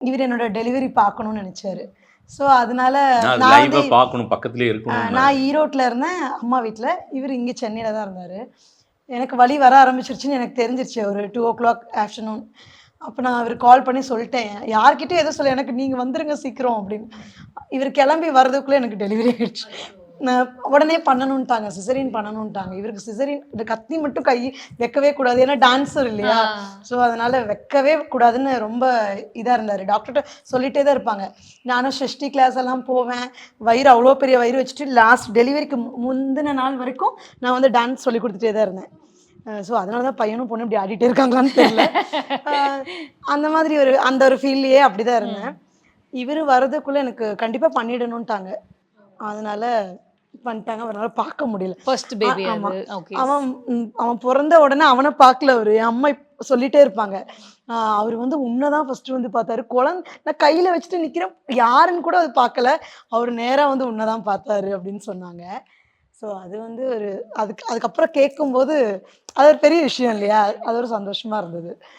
இவரு என்னோட டெலிவரி பார்க்கணும்னு நெனச்சாரு. ஸோ அதனால நான் அது நான் வந்து லைவா பார்க்கணும், பக்கத்திலேயே இருக்கணும்னாரு. நான் ஈரோட்ல இருந்தேன், அம்மா வீட்ல. இவரு இங்க சென்னையில தான் இருந்தாரு. எனக்கு வலி வர ஆரம்பிச்சுருச்சுன்னு எனக்கு தெரிஞ்சிருச்சு ஒரு 2:00 ஆஃப்டர்நூன். அப்ப நான் அவருக்கு கால் பண்ணி சொல்ட்டேன். யார்கிட்டயும் எதுவும் சொல்லல. எனக்கு நீங்க வந்துருங்க சீக்கிரம் அப்படின்னு. இவரு கிளம்பி வரதுக்குள்ள எனக்கு டெலிவரி ஆயிடுச்சு. நான் உடனே பண்ணணுன்ட்டாங்க. சிசேரியன் பண்ணணுன்ட்டாங்க. இவருக்கு சிசேரியன் இந்த கத்தி மட்டும் கை வைக்கவே கூடாது. ஏன்னா டான்ஸர் ஆ. இல்லையா? ஸோ அதனால வைக்கவே கூடாதுன்னு ரொம்ப இதா இருந்தாரு. டாக்டர்ட்ட சொல்லிட்டே தான் இருப்பாங்க. நானும் ஷஷ்டி கிளாஸ் எல்லாம் போவேன். வயிறு அவ்ளோ பெரிய வயிறு வச்சுட்டு லாஸ்ட் டெலிவரிக்கு முந்தின நாள் வரைக்கும் நான் வந்து டான்ஸ் சொல்லிக் குடுத்துட்டே தான் இருந்தேன். ஸோ அதனால தான் பையனும் பொண்ணும் இப்படி ஆடிட்டே இருக்காங்களான்னு தெரியல. அ அந்த மாதிரி அந்த ஒரு ஃபீல்லயே அப்படிதான் இருந்தேன். ம். இவரு வரதுக்குள்ள எனக்கு கண்டிப்பா பண்ணிடணுன்ட்டாங்க. அதனால பண்ணிட்டாங்க. அவரால பார்க்க முடியல. ஃபர்ஸ்ட் பேபி ஆமா. அது. ஓகே. அவன் பொறந்த உடனே அவன பார்க்கல அவரு. என் அம்மா சொல்லிட்டே இருப்பாங்க. அவரு வந்து உன்ன தான் ஃபர்ஸ்ட்டு வந்து பார்த்தாரு. நான் கையில வச்சுட்டு நிக்கிறேன். யாருன்னு கூட அது பார்க்கல. அவரு நேரா வந்து உன்ன தான் பார்த்தாரு அப்படின்னு சொன்னாங்க. ஸோ அது வந்து அதுக்கப்புறம் கேட்கும்போது, அது ஒரு பெரிய விஷயம் இல்லையா? அது ஒரு சந்தோஷமா இருந்தது.